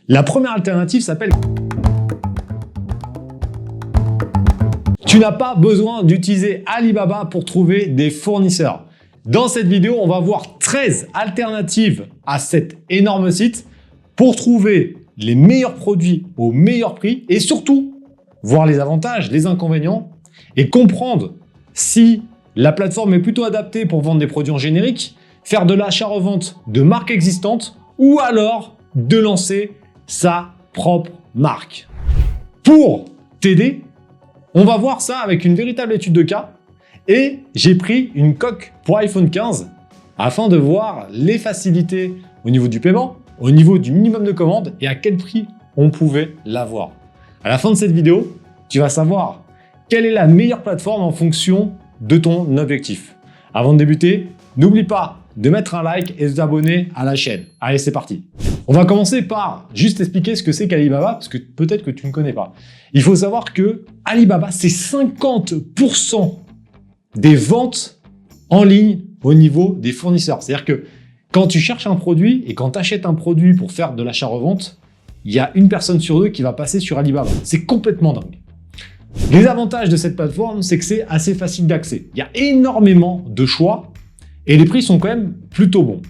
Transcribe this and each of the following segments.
La première alternative s'appelle... Tu n'as pas besoin d'utiliser Alibaba pour trouver des fournisseurs. Dans cette vidéo, on va voir 13 alternatives à cet énorme site pour trouver les meilleurs produits au meilleur prix et surtout voir les avantages, les inconvénients et comprendre si la plateforme est plutôt adaptée pour vendre des produits en générique, faire de l'achat-revente de marques existantes ou alors de lancer sa propre marque. Pour t'aider, on va voir ça avec une véritable étude de cas et j'ai pris une coque pour iPhone 15 afin de voir les facilités au niveau du paiement, au niveau du minimum de commande et à quel prix on pouvait l'avoir. À la fin de cette vidéo, tu vas savoir quelle est la meilleure plateforme en fonction de ton objectif. Avant de débuter, n'oublie pas de mettre un like et de t'abonner à la chaîne. Allez, c'est parti. On va commencer par juste expliquer ce que c'est qu'Alibaba, parce que peut-être que tu ne connais pas. Il faut savoir que Alibaba, c'est 50% des ventes en ligne au niveau des fournisseurs. C'est-à-dire que quand tu cherches un produit et quand tu achètes un produit pour faire de l'achat-revente, il y a une personne sur deux qui va passer sur Alibaba. C'est complètement dingue. Les avantages de cette plateforme, c'est que c'est assez facile d'accès. Il y a énormément de choix et les prix sont quand même plutôt bons.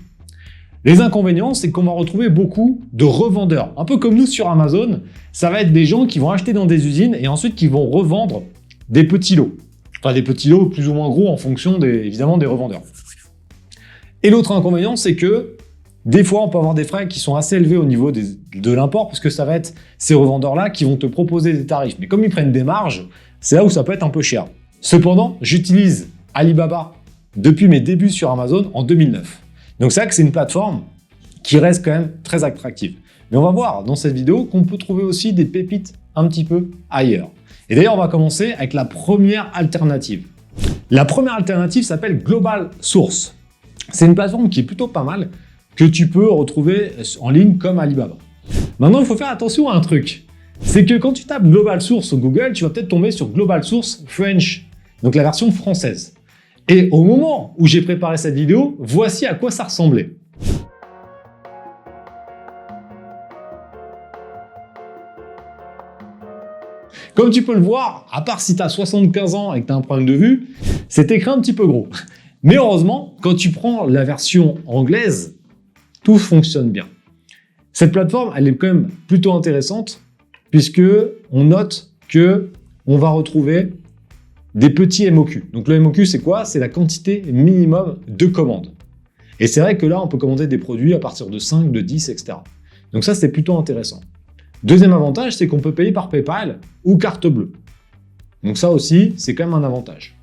Les inconvénients, c'est qu'on va retrouver beaucoup de revendeurs. Un peu comme nous sur Amazon, ça va être des gens qui vont acheter dans des usines et ensuite qui vont revendre des petits lots. Enfin, des petits lots plus ou moins gros en fonction évidemment des revendeurs. Et l'autre inconvénient, c'est que des fois, on peut avoir des frais qui sont assez élevés au niveau de l'import parce que ça va être ces revendeurs-là qui vont te proposer des tarifs. Mais comme ils prennent des marges, c'est là où ça peut être un peu cher. Cependant, j'utilise Alibaba depuis mes débuts sur Amazon en 2009. Donc c'est vrai que c'est une plateforme qui reste quand même très attractive. Mais on va voir dans cette vidéo qu'on peut trouver aussi des pépites un petit peu ailleurs. Et d'ailleurs, on va commencer avec la première alternative. La première alternative s'appelle Global Source. C'est une plateforme qui est plutôt pas mal, que tu peux retrouver en ligne comme Alibaba. Maintenant, il faut faire attention à un truc. C'est que quand tu tapes Global Source sur Google, tu vas peut-être tomber sur Global Source French, donc la version française. Et au moment où j'ai préparé cette vidéo, voici à quoi ça ressemblait. Comme tu peux le voir, à part si tu as 75 ans et que tu as un problème de vue, c'est écrit un petit peu gros. Mais heureusement, quand tu prends la version anglaise, tout fonctionne bien. Cette plateforme, elle est quand même plutôt intéressante puisque on note que on va retrouver des petits MOQ. Donc le MOQ, c'est quoi? C'est la quantité minimum de commandes. Et c'est vrai que là, on peut commander des produits à partir de 5, de 10, etc. Donc ça, c'est plutôt intéressant. Deuxième avantage, c'est qu'on peut payer par PayPal ou carte bleue. Donc ça aussi, c'est quand même un avantage.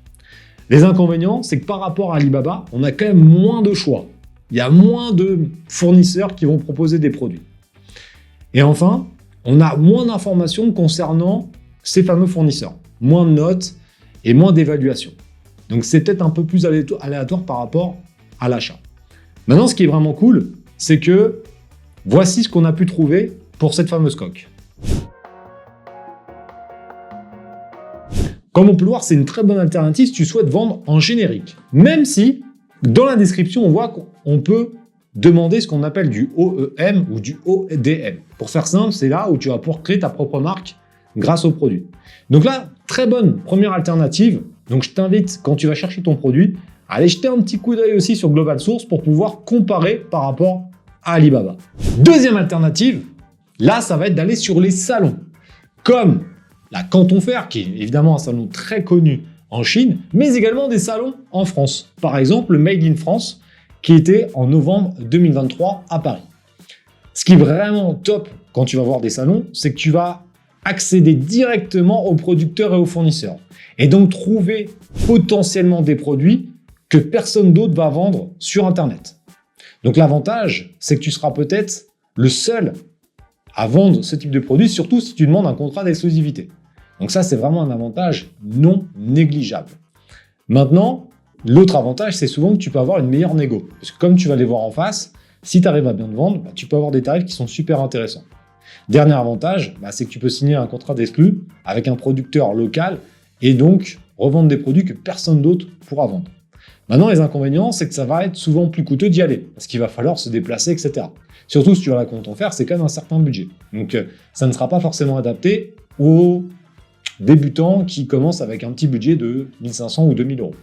Les inconvénients, c'est que par rapport à Alibaba, on a quand même moins de choix. Il y a moins de fournisseurs qui vont proposer des produits. Et enfin, on a moins d'informations concernant ces fameux fournisseurs. Moins de notes et moins d'évaluation. Donc c'est peut-être un peu plus aléatoire par rapport à l'achat. Maintenant, ce qui est vraiment cool, c'est que voici ce qu'on a pu trouver pour cette fameuse coque. Comme on peut le voir, c'est une très bonne alternative si tu souhaites vendre en générique. Même si, dans la description, on voit qu'on peut demander ce qu'on appelle du OEM ou du ODM. Pour faire simple, c'est là où tu vas pouvoir créer ta propre marque grâce au produit. Donc là, très bonne première alternative. Donc je t'invite, quand tu vas chercher ton produit, à aller jeter un petit coup d'œil aussi sur Global Source pour pouvoir comparer par rapport à Alibaba. Deuxième alternative, là, ça va être d'aller sur les salons. Comme la Canton Fair, qui est évidemment un salon très connu en Chine, mais également des salons en France. Par exemple, le Made in France, qui était en novembre 2023 à Paris. Ce qui est vraiment top quand tu vas voir des salons, c'est que tu vas accéder directement aux producteurs et aux fournisseurs. Et donc trouver potentiellement des produits que personne d'autre va vendre sur Internet. Donc l'avantage, c'est que tu seras peut-être le seul à vendre ce type de produit, surtout si tu demandes un contrat d'exclusivité. Donc ça, c'est vraiment un avantage non négligeable. Maintenant, l'autre avantage, c'est souvent que tu peux avoir une meilleure négo. Parce que comme tu vas les voir en face, si tu arrives à bien te vendre, tu peux avoir des tarifs qui sont super intéressants. Dernier avantage, c'est que tu peux signer un contrat d'exclus avec un producteur local et donc revendre des produits que personne d'autre pourra vendre. Maintenant, les inconvénients, c'est que ça va être souvent plus coûteux d'y aller, parce qu'il va falloir se déplacer, etc. Surtout si tu as la compte en faire, c'est quand même un certain budget. Donc, ça ne sera pas forcément adapté aux débutants qui commencent avec un petit budget de 1500 ou 2000 euros.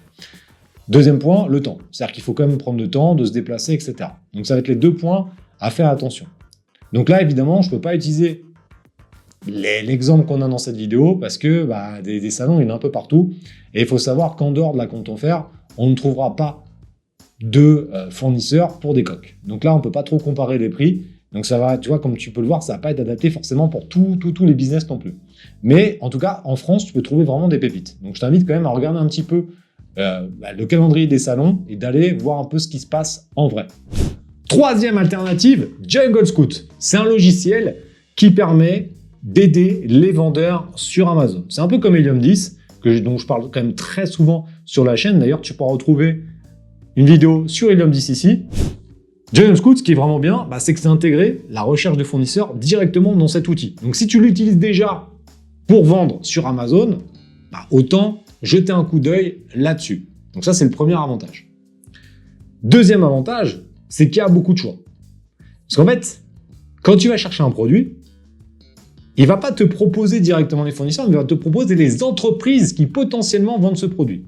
Deuxième point, le temps. C'est-à-dire qu'il faut quand même prendre le temps de se déplacer, etc. Donc, ça va être les 2 points à faire attention. Donc là, évidemment, je ne peux pas utiliser l'exemple qu'on a dans cette vidéo parce que des salons, il y en a un peu partout. Et il faut savoir qu'en dehors de la compte en fer, on ne trouvera pas de fournisseurs pour des coques. Donc là, on ne peut pas trop comparer les prix. Donc ça va, tu vois, comme tu peux le voir, ça ne va pas être adapté forcément pour tous les business non plus. Mais en tout cas, en France, tu peux trouver vraiment des pépites. Donc je t'invite quand même à regarder un petit peu le calendrier des salons et d'aller voir un peu ce qui se passe en vrai. Troisième alternative, Jungle Scout. C'est un logiciel qui permet d'aider les vendeurs sur Amazon. C'est un peu comme Helium 10, dont je parle quand même très souvent sur la chaîne. D'ailleurs, tu pourras retrouver une vidéo sur Helium 10 ici. Jungle Scout, ce qui est vraiment bien, c'est que c'est intégré la recherche de fournisseurs directement dans cet outil. Donc si tu l'utilises déjà pour vendre sur Amazon, autant jeter un coup d'œil là-dessus. Donc ça, c'est le premier avantage. Deuxième avantage, c'est qu'il y a beaucoup de choix. Parce qu'en fait, quand tu vas chercher un produit, il ne va pas te proposer directement les fournisseurs, mais il va te proposer les entreprises qui potentiellement vendent ce produit.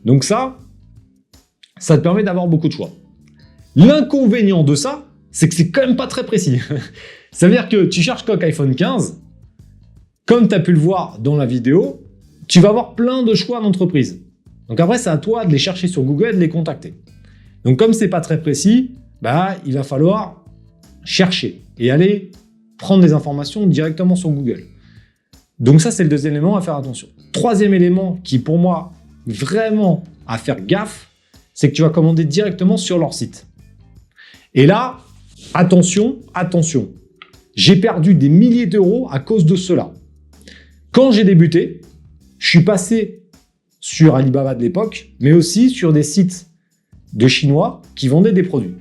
Donc ça te permet d'avoir beaucoup de choix. L'inconvénient de ça, c'est que c'est quand même pas très précis. Ça veut dire que tu cherches coque iPhone 15, comme tu as pu le voir dans la vidéo, tu vas avoir plein de choix d'entreprises. Donc après, c'est à toi de les chercher sur Google et de les contacter. Donc comme c'est pas très précis, il va falloir chercher et aller prendre des informations directement sur Google. Donc ça, c'est le deuxième élément à faire attention. Troisième élément qui, pour moi, vraiment à faire gaffe, c'est que tu vas commander directement sur leur site. Et là, attention, j'ai perdu des milliers d'euros à cause de cela. Quand j'ai débuté, je suis passé sur Alibaba de l'époque, mais aussi sur des sites de Chinois qui vendaient des produits.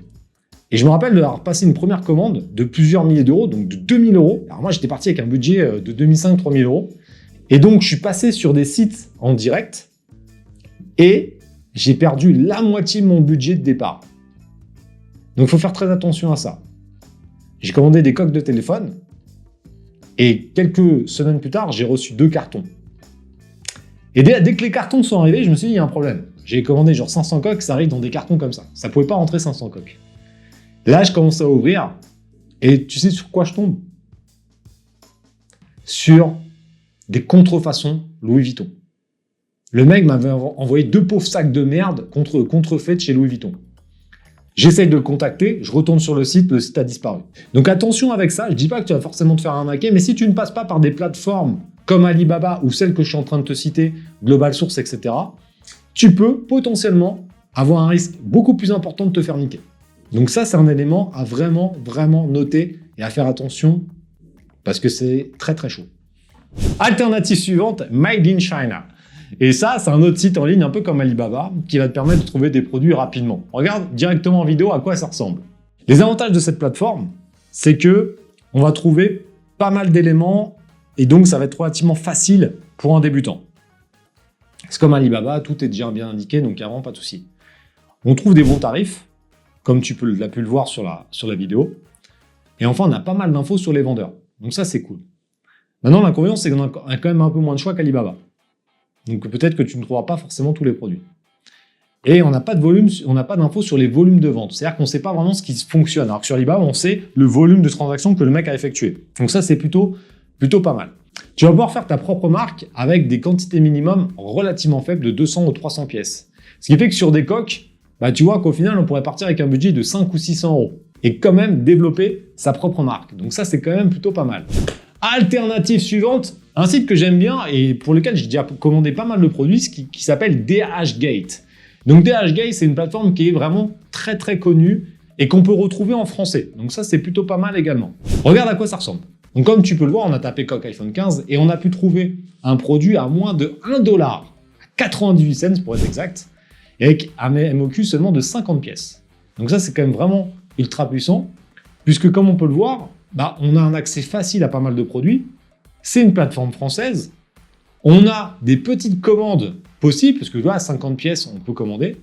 Et je me rappelle d'avoir passé une première commande de plusieurs milliers d'euros, donc de 2000 euros. Alors moi, j'étais parti avec un budget de 2500-3000 euros. Et donc, je suis passé sur des sites en direct et j'ai perdu la moitié de mon budget de départ. Donc, il faut faire très attention à ça. J'ai commandé des coques de téléphone et quelques semaines plus tard, j'ai reçu 2 cartons. Et dès que les cartons sont arrivés, je me suis dit, il y a un problème. J'ai commandé genre 500 coques, ça arrive dans des cartons comme ça. Ça ne pouvait pas rentrer 500 coques. Là, je commence à ouvrir et tu sais sur quoi je tombe? Sur des contrefaçons Louis Vuitton. Le mec m'avait envoyé 2 pauvres sacs de merde contrefaits de chez Louis Vuitton. J'essaye de le contacter, je retourne sur le site a disparu. Donc attention avec ça, je dis pas que tu vas forcément te faire arnaquer, mais si tu ne passes pas par des plateformes comme Alibaba ou celles que je suis en train de te citer, Global Source, etc., tu peux potentiellement avoir un risque beaucoup plus important de te faire niquer. Donc ça, c'est un élément à vraiment noter et à faire attention parce que c'est très très chaud. Alternative suivante, Made in China. Et ça, c'est un autre site en ligne un peu comme Alibaba qui va te permettre de trouver des produits rapidement. Regarde directement en vidéo à quoi ça ressemble. Les avantages de cette plateforme, c'est que on va trouver pas mal d'éléments et donc ça va être relativement facile pour un débutant. C'est comme Alibaba, tout est déjà bien indiqué, donc il n'y a vraiment pas de souci. On trouve des bons tarifs, comme tu l'as pu le voir sur la vidéo. Et enfin, on a pas mal d'infos sur les vendeurs. Donc ça, c'est cool. Maintenant, l'inconvénient, c'est qu'on a quand même un peu moins de choix qu'Alibaba. Donc peut-être que tu ne trouveras pas forcément tous les produits. Et on n'a pas de volume, on n'a pas d'infos sur les volumes de vente. C'est-à-dire qu'on ne sait pas vraiment ce qui fonctionne. Alors que sur Alibaba, on sait le volume de transactions que le mec a effectué. Donc ça, c'est plutôt pas mal. Tu vas pouvoir faire ta propre marque avec des quantités minimum relativement faibles de 200 ou 300 pièces. Ce qui fait que sur des coques, tu vois qu'au final, on pourrait partir avec un budget de 5 ou 600 euros et quand même développer sa propre marque. Donc ça, c'est quand même plutôt pas mal. Alternative suivante, un site que j'aime bien et pour lequel j'ai déjà commandé pas mal de produits, qui s'appelle DHgate. Donc DHgate, c'est une plateforme qui est vraiment très très connue et qu'on peut retrouver en français. Donc ça, c'est plutôt pas mal également. Regarde à quoi ça ressemble. Donc comme tu peux le voir, on a tapé coque iPhone 15 et on a pu trouver un produit à moins de 1 $, à 98 cents pour être exact, et avec un MOQ seulement de 50 pièces. Donc ça, c'est quand même vraiment ultra puissant, puisque comme on peut le voir, on a un accès facile à pas mal de produits. C'est une plateforme française. On a des petites commandes possibles, parce que là, à 50 pièces, on peut commander.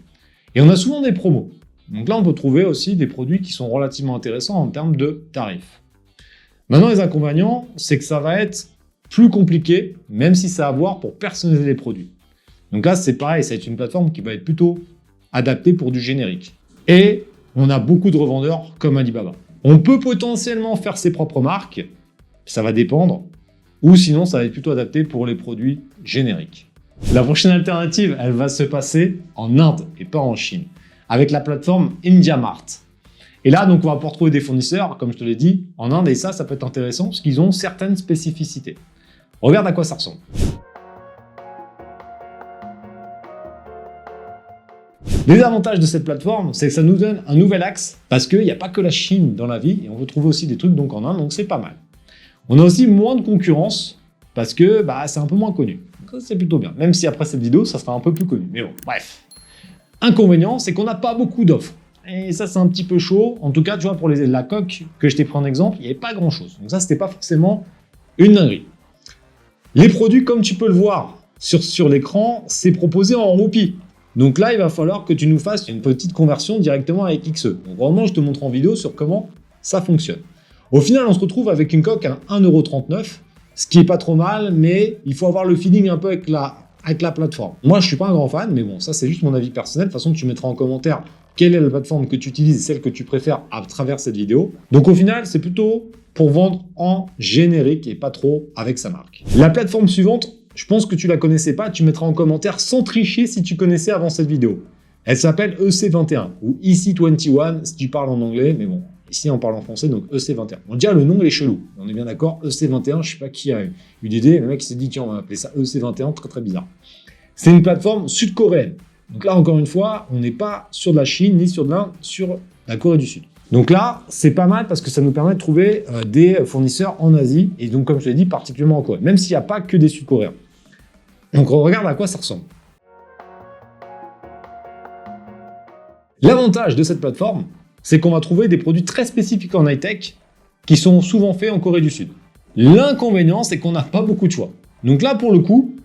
Et on a souvent des promos. Donc là, on peut trouver aussi des produits qui sont relativement intéressants en termes de tarifs. Maintenant, les inconvénients, c'est que ça va être plus compliqué, même si ça a à voir pour personnaliser les produits. Donc là, c'est pareil, ça va être une plateforme qui va être plutôt adaptée pour du générique. Et on a beaucoup de revendeurs comme Alibaba. On peut potentiellement faire ses propres marques, ça va dépendre, ou sinon ça va être plutôt adapté pour les produits génériques. La prochaine alternative, elle va se passer en Inde et pas en Chine, avec la plateforme IndiaMart. Et là, donc, on va pouvoir trouver des fournisseurs, comme je te l'ai dit, en Inde, et ça peut être intéressant parce qu'ils ont certaines spécificités. Regarde à quoi ça ressemble. Les avantages de cette plateforme, c'est que ça nous donne un nouvel axe, parce qu'il n'y a pas que la Chine dans la vie, et on peut trouver aussi des trucs donc en Inde, donc c'est pas mal. On a aussi moins de concurrence, parce que c'est un peu moins connu. Donc c'est plutôt bien, même si après cette vidéo, ça sera un peu plus connu. Mais bon, bref. Inconvénient, c'est qu'on n'a pas beaucoup d'offres. Et ça, c'est un petit peu chaud. En tout cas, tu vois, pour la coque que je t'ai pris en exemple, il n'y avait pas grand-chose. Donc ça, c'était pas forcément une dinguerie. Les produits, comme tu peux le voir sur l'écran, c'est proposé en roupies. Donc là, il va falloir que tu nous fasses une petite conversion directement avec XE. Donc vraiment, je te montre en vidéo sur comment ça fonctionne. Au final, on se retrouve avec une coque à 1,39 €, ce qui est pas trop mal, mais il faut avoir le feeling un peu avec la plateforme. Moi, je suis pas un grand fan, mais bon, ça, c'est juste mon avis personnel. De toute façon, tu mettras en commentaire quelle est la plateforme que tu utilises et celle que tu préfères à travers cette vidéo. Donc au final, c'est plutôt pour vendre en générique et pas trop avec sa marque. La plateforme suivante, je pense que tu la connaissais pas, tu mettras en commentaire sans tricher si tu connaissais avant cette vidéo. Elle s'appelle EC21 ou EC21 si tu parles en anglais, mais bon, ici on parle en français, donc EC21. On dirait le nom il est chelou, on est bien d'accord, EC21, je sais pas qui a eu l'idée, le mec s'est dit tiens on va appeler ça EC21, très très bizarre. C'est une plateforme sud-coréenne. Donc là encore une fois, on n'est pas sur de la Chine ni sur de l'Inde, sur la Corée du Sud. Donc là, c'est pas mal parce que ça nous permet de trouver des fournisseurs en Asie et donc comme je l'ai dit, particulièrement en Corée, même s'il n'y a pas que des Sud-Coréens. Donc on regarde à quoi ça ressemble. L'avantage de cette plateforme, c'est qu'on va trouver des produits très spécifiques en high-tech qui sont souvent faits en Corée du Sud. L'inconvénient, c'est qu'on n'a pas beaucoup de choix. Donc là, pour le coup,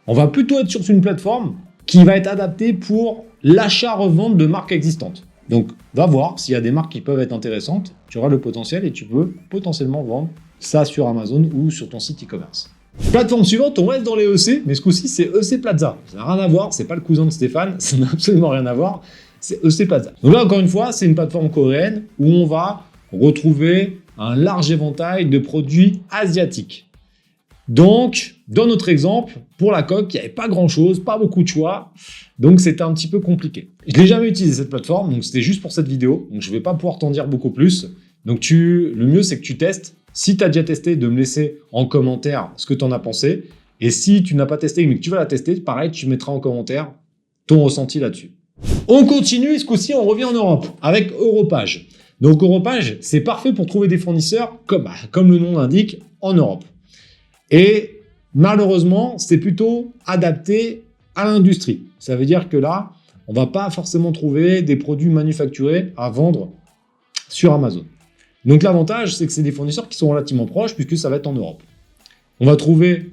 on va plutôt être sur une plateforme qui va être adaptée pour l'achat-revente de marques existantes. Donc, va voir s'il y a des marques qui peuvent être intéressantes, tu auras le potentiel et tu peux potentiellement vendre ça sur Amazon ou sur ton site e-commerce. Plateforme suivante, on reste dans les EC, mais ce coup-ci, c'est EC Plaza. Ça n'a rien à voir, c'est pas le cousin de Stéphane, ça n'a absolument rien à voir, c'est EC Plaza. Donc là, encore une fois, c'est une plateforme coréenne où on va retrouver un large éventail de produits asiatiques. Donc, dans notre exemple, pour la coque, il n'y avait pas grand-chose, pas beaucoup de choix, donc c'était un petit peu compliqué. Je n'ai jamais utilisé cette plateforme, donc c'était juste pour cette vidéo, donc je ne vais pas pouvoir t'en dire beaucoup plus. Donc le mieux, c'est que tu testes. Si tu as déjà testé, de me laisser en commentaire ce que tu en as pensé. Et si tu n'as pas testé, mais que tu vas la tester, pareil, tu mettras en commentaire ton ressenti là-dessus. On continue, et ce coup-ci, on revient en Europe, avec Europage. Donc Europage, c'est parfait pour trouver des fournisseurs, comme le nom l'indique, en Europe. Et malheureusement, c'est plutôt adapté à l'industrie. Ça veut dire que là, on ne va pas forcément trouver des produits manufacturés à vendre sur Amazon. Donc l'avantage, c'est que c'est des fournisseurs qui sont relativement proches puisque ça va être en Europe. On va trouver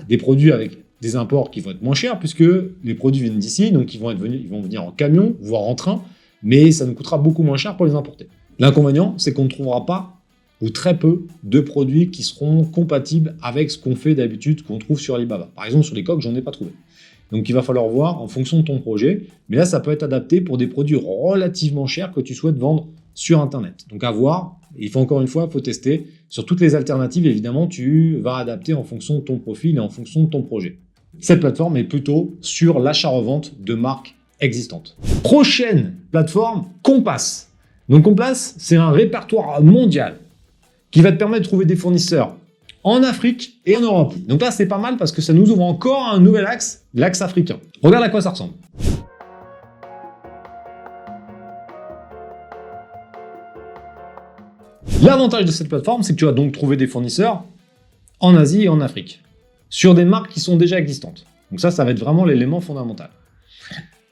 des produits avec des imports qui vont être moins chers puisque les produits viennent d'ici, donc ils vont venir en camion, voire en train, mais ça nous coûtera beaucoup moins cher pour les importer. L'inconvénient, c'est qu'on ne trouvera pas ou très peu de produits qui seront compatibles avec ce qu'on fait d'habitude, qu'on trouve sur Alibaba. Par exemple, sur les coques, j'en ai pas trouvé. Donc il va falloir voir en fonction de ton projet, mais là ça peut être adapté pour des produits relativement chers que tu souhaites vendre sur Internet. Donc à voir, il faut encore une fois, il faut tester. Sur toutes les alternatives, évidemment, tu vas adapter en fonction de ton profil et en fonction de ton projet. Cette plateforme est plutôt sur l'achat-revente de marques existantes. Prochaine plateforme, Compass. Donc Compass, c'est un répertoire mondial qui va te permettre de trouver des fournisseurs en Afrique et en Europe. Donc là, c'est pas mal parce que ça nous ouvre encore un nouvel axe, l'axe africain. Regarde à quoi ça ressemble. L'avantage de cette plateforme, c'est que tu vas donc trouver des fournisseurs en Asie et en Afrique, sur des marques qui sont déjà existantes. Donc ça va être vraiment l'élément fondamental.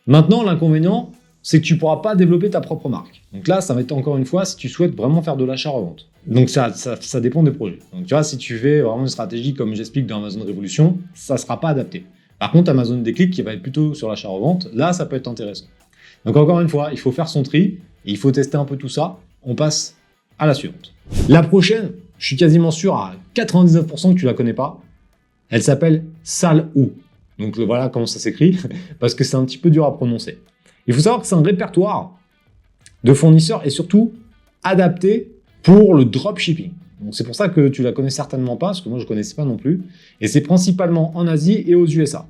Maintenant, l'inconvénient, c'est que tu ne pourras pas développer ta propre marque. Donc là, ça va être encore une fois si tu souhaites vraiment faire de l'achat-revente. Donc ça dépend des projets. Donc tu vois, si tu fais vraiment une stratégie comme j'explique dans Amazon Révolution, ça ne sera pas adapté. Par contre, Amazon Déclic, qui va être plutôt sur l'achat-revente, là, ça peut être intéressant. Donc encore une fois, il faut faire son tri et il faut tester un peu tout ça. On passe à la suivante. La prochaine, je suis quasiment sûr à 99% que tu la connais pas. Elle s'appelle Salou. Donc voilà comment ça s'écrit, parce que c'est un petit peu dur à prononcer. Il faut savoir que c'est un répertoire de fournisseurs et surtout adapté pour le dropshipping. Donc c'est pour ça que tu la connais certainement pas, parce que moi je ne connaissais pas non plus. Et c'est principalement en Asie et aux USA.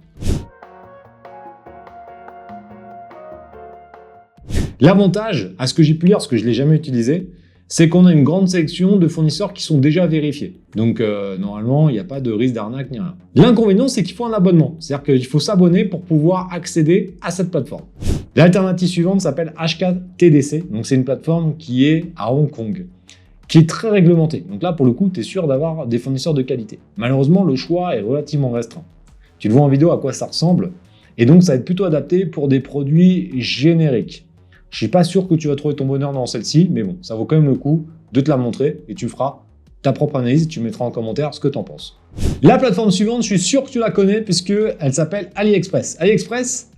L'avantage, à ce que j'ai pu lire, parce que je ne l'ai jamais utilisé, c'est qu'on a une grande sélection de fournisseurs qui sont déjà vérifiés. Donc normalement, il n'y a pas de risque d'arnaque ni rien. L'inconvénient, c'est qu'il faut un abonnement. C'est-à-dire qu'il faut s'abonner pour pouvoir accéder à cette plateforme. L'alternative suivante s'appelle HKTDC. Donc c'est une plateforme qui est à Hong Kong, qui est très réglementée. Donc là, pour le coup, tu es sûr d'avoir des fournisseurs de qualité. Malheureusement, le choix est relativement restreint. Tu le vois en vidéo à quoi ça ressemble. Et donc, ça va être plutôt adapté pour des produits génériques. Je suis pas sûr que tu vas trouver ton bonheur dans celle-ci, mais bon, ça vaut quand même le coup de te la montrer et tu feras ta propre analyse et tu mettras en commentaire ce que tu en penses. La plateforme suivante, je suis sûr que tu la connais puisqu'elle s'appelle AliExpress. AliExpress,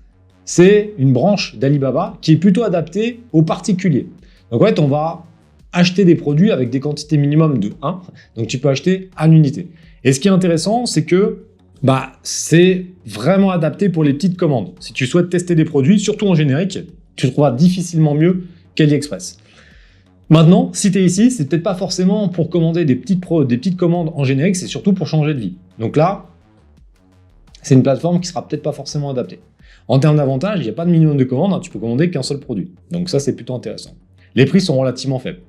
c'est une branche d'Alibaba qui est plutôt adaptée aux particuliers. Donc en fait, on va acheter des produits avec des quantités minimum de 1, donc tu peux acheter à l'unité. Et ce qui est intéressant, c'est que c'est vraiment adapté pour les petites commandes. Si tu souhaites tester des produits, surtout en générique, tu trouveras difficilement mieux qu'AliExpress. Maintenant, si tu es ici, c'est peut-être pas forcément pour commander des petites commandes en générique, c'est surtout pour changer de vie. Donc là, c'est une plateforme qui sera peut-être pas forcément adaptée. En termes d'avantages, il n'y a pas de minimum de commandes, hein, tu peux commander qu'un seul produit. Donc ça, c'est plutôt intéressant. Les prix sont relativement faibles.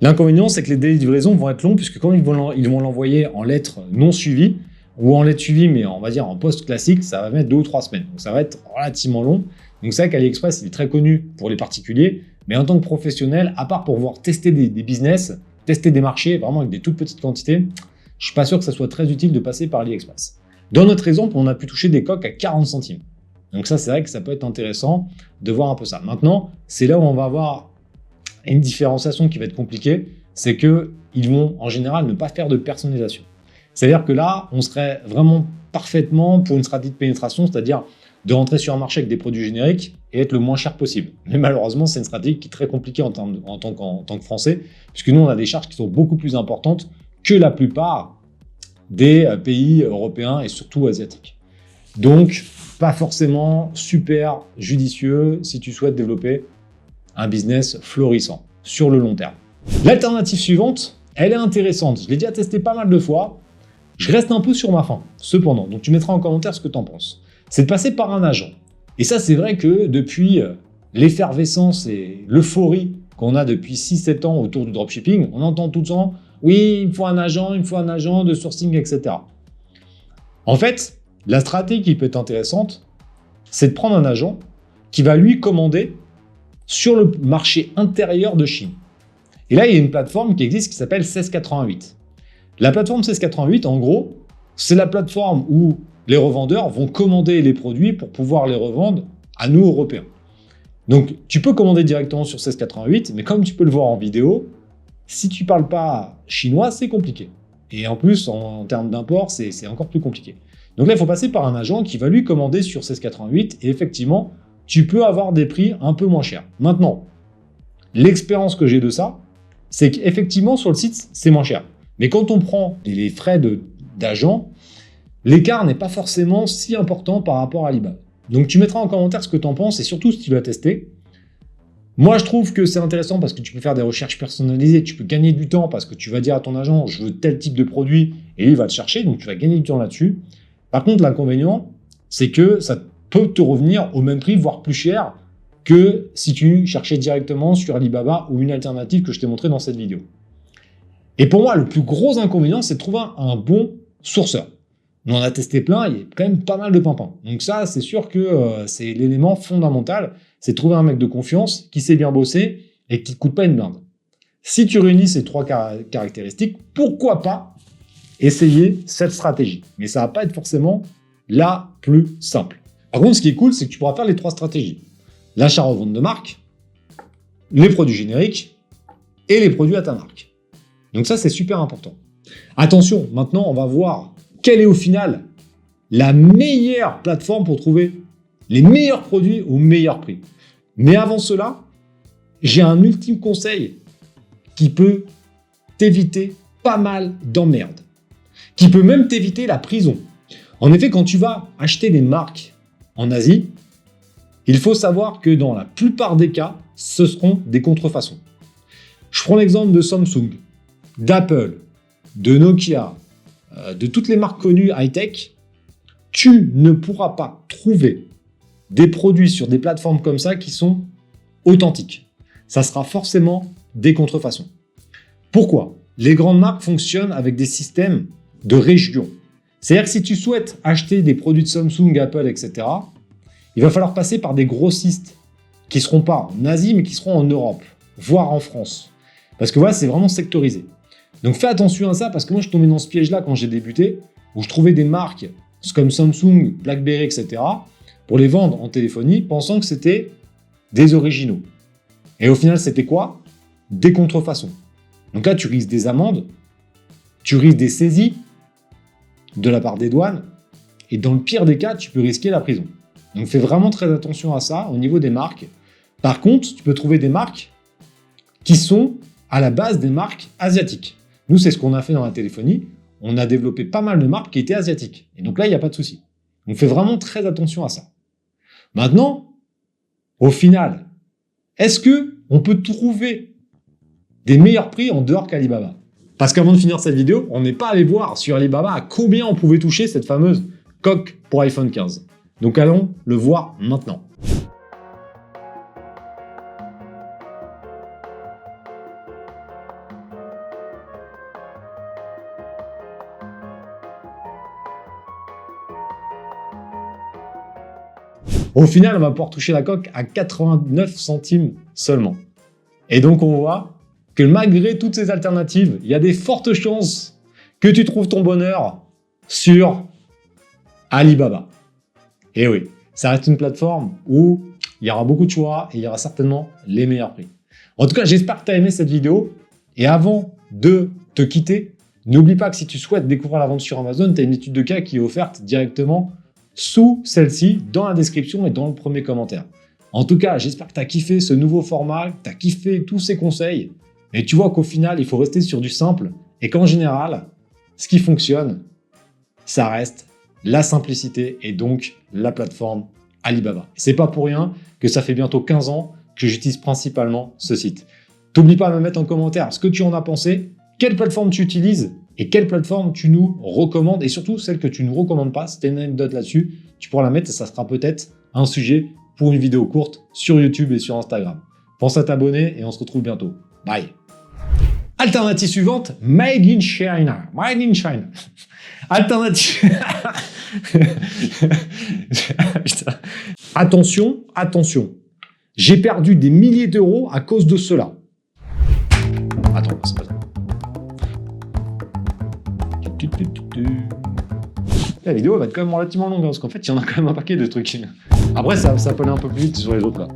L'inconvénient, c'est que les délais de livraison vont être longs, puisque quand ils vont l'envoyer en lettres non suivies, ou en lettres suivies, mais on va dire en poste classique, ça va mettre 2 ou 3 semaines. Donc ça va être relativement long. Donc c'est vrai qu'AliExpress, il est très connu pour les particuliers, mais en tant que professionnel, à part pour pouvoir tester des business, tester des marchés, vraiment avec des toutes petites quantités, je ne suis pas sûr que ça soit très utile de passer par AliExpress. Dans notre exemple, on a pu toucher des coques à 40 centimes. Donc ça, c'est vrai que ça peut être intéressant de voir un peu ça. Maintenant, c'est là où on va avoir une différenciation qui va être compliquée, c'est qu'ils vont en général ne pas faire de personnalisation. C'est-à-dire que là, on serait vraiment parfaitement pour une stratégie de pénétration, c'est-à-dire de rentrer sur un marché avec des produits génériques et être le moins cher possible. Mais malheureusement, c'est une stratégie qui est très compliquée en tant que Français, puisque nous, on a des charges qui sont beaucoup plus importantes que la plupart des pays européens et surtout asiatiques. Donc, pas forcément super judicieux si tu souhaites développer un business florissant sur le long terme. L'alternative suivante, elle est intéressante. Je l'ai déjà testé pas mal de fois. Je reste un peu sur ma faim, cependant. Donc, tu mettras en commentaire ce que tu en penses. C'est de passer par un agent. Et ça, c'est vrai que depuis l'effervescence et l'euphorie qu'on a depuis 6-7 ans autour du dropshipping, on entend tout le temps « oui, il me faut un agent de sourcing, etc. » En fait, la stratégie qui peut être intéressante, c'est de prendre un agent qui va lui commander sur le marché intérieur de Chine. Et là, il y a une plateforme qui existe qui s'appelle 1688. La plateforme 1688, en gros, c'est la plateforme où les revendeurs vont commander les produits pour pouvoir les revendre à nous, Européens. Donc, tu peux commander directement sur 1688, mais comme tu peux le voir en vidéo, si tu ne parles pas chinois, c'est compliqué. Et en plus, en termes d'import, c'est encore plus compliqué. Donc là, il faut passer par un agent qui va lui commander sur 1688, et effectivement, tu peux avoir des prix un peu moins chers. Maintenant, l'expérience que j'ai de ça, c'est qu'effectivement, sur le site, c'est moins cher. Mais quand on prend les frais d'agent, l'écart n'est pas forcément si important par rapport à Alibaba. Donc tu mettras en commentaire ce que tu en penses et surtout si tu l'as testé. Moi, je trouve que c'est intéressant parce que tu peux faire des recherches personnalisées, tu peux gagner du temps parce que tu vas dire à ton agent « je veux tel type de produit » et lui, il va te chercher, donc tu vas gagner du temps là-dessus. Par contre, l'inconvénient, c'est que ça peut te revenir au même prix, voire plus cher que si tu cherchais directement sur Alibaba ou une alternative que je t'ai montré dans cette vidéo. Et pour moi, le plus gros inconvénient, c'est de trouver un bon sourceur. On en a testé plein, il y a quand même pas mal de pimpins. Donc ça, c'est sûr que c'est l'élément fondamental, c'est de trouver un mec de confiance qui sait bien bosser et qui ne coûte pas une blinde. Si tu réunis ces 3 caractéristiques, pourquoi pas essayer cette stratégie? Mais ça ne va pas être forcément la plus simple. Par contre, ce qui est cool, c'est que tu pourras faire les 3 stratégies. L'achat-revente de marque, les produits génériques et les produits à ta marque. Donc ça, c'est super important. Attention, maintenant, on va voir quelle est au final la meilleure plateforme pour trouver les meilleurs produits au meilleur prix. Mais avant cela, j'ai un ultime conseil qui peut t'éviter pas mal d'emmerdes, qui peut même t'éviter la prison. En effet, quand tu vas acheter des marques en Asie, il faut savoir que dans la plupart des cas, ce seront des contrefaçons. Je prends l'exemple de Samsung, d'Apple, de Nokia, de toutes les marques connues high-tech. Tu ne pourras pas trouver des produits sur des plateformes comme ça qui sont authentiques. Ça sera forcément des contrefaçons. Pourquoi? Les grandes marques fonctionnent avec des systèmes de région. C'est-à-dire que si tu souhaites acheter des produits de Samsung, Apple, etc., il va falloir passer par des grossistes qui ne seront pas en Asie, mais qui seront en Europe, voire en France. Parce que voilà, c'est vraiment sectorisé. Donc fais attention à ça, parce que moi je tombais dans ce piège-là quand j'ai débuté, où je trouvais des marques comme Samsung, BlackBerry, etc., pour les vendre en téléphonie, pensant que c'était des originaux. Et au final, c'était quoi? Des contrefaçons. Donc là, tu risques des amendes, tu risques des saisies de la part des douanes, et dans le pire des cas, tu peux risquer la prison. Donc fais vraiment très attention à ça au niveau des marques. Par contre, tu peux trouver des marques qui sont à la base des marques asiatiques. Nous, c'est ce qu'on a fait dans la téléphonie. On a développé pas mal de marques qui étaient asiatiques. Et donc là, il n'y a pas de souci. Donc fais vraiment très attention à ça. Maintenant, au final, est-ce qu'on peut trouver des meilleurs prix en dehors qu'Alibaba? Parce qu'avant de finir cette vidéo, on n'est pas allé voir sur Alibaba à combien on pouvait toucher cette fameuse coque pour iPhone 15. Donc allons le voir maintenant. Au final, on va pouvoir toucher la coque à 89 centimes seulement. Et donc on voit que malgré toutes ces alternatives, il y a des fortes chances que tu trouves ton bonheur sur Alibaba. Et oui, ça reste une plateforme où il y aura beaucoup de choix et il y aura certainement les meilleurs prix. En tout cas, j'espère que tu as aimé cette vidéo. Et avant de te quitter, n'oublie pas que si tu souhaites découvrir la vente sur Amazon, tu as une étude de cas qui est offerte directement sous celle-ci, dans la description et dans le premier commentaire. En tout cas, j'espère que tu as kiffé ce nouveau format, que tu as kiffé tous ces conseils. Et tu vois qu'au final, il faut rester sur du simple et qu'en général, ce qui fonctionne, ça reste la simplicité et donc la plateforme Alibaba. C'est pas pour rien que ça fait bientôt 15 ans que j'utilise principalement ce site. N'oublie pas de me mettre en commentaire ce que tu en as pensé, quelle plateforme tu utilises et quelle plateforme tu nous recommandes et surtout celle que tu ne nous recommandes pas. Si tu as une anecdote là-dessus, tu pourras la mettre et ça sera peut-être un sujet pour une vidéo courte sur YouTube et sur Instagram. Pense à t'abonner et on se retrouve bientôt. Bye. Alternative suivante, Made in China. Made in China. Alternative. Attention, attention. J'ai perdu des milliers d'euros à cause de cela. Attends, c'est pas ça. La vidéo va être quand même relativement longue, parce qu'en fait, il y en a quand même un paquet de trucs. Après, ça peut aller un peu plus vite sur les autres là.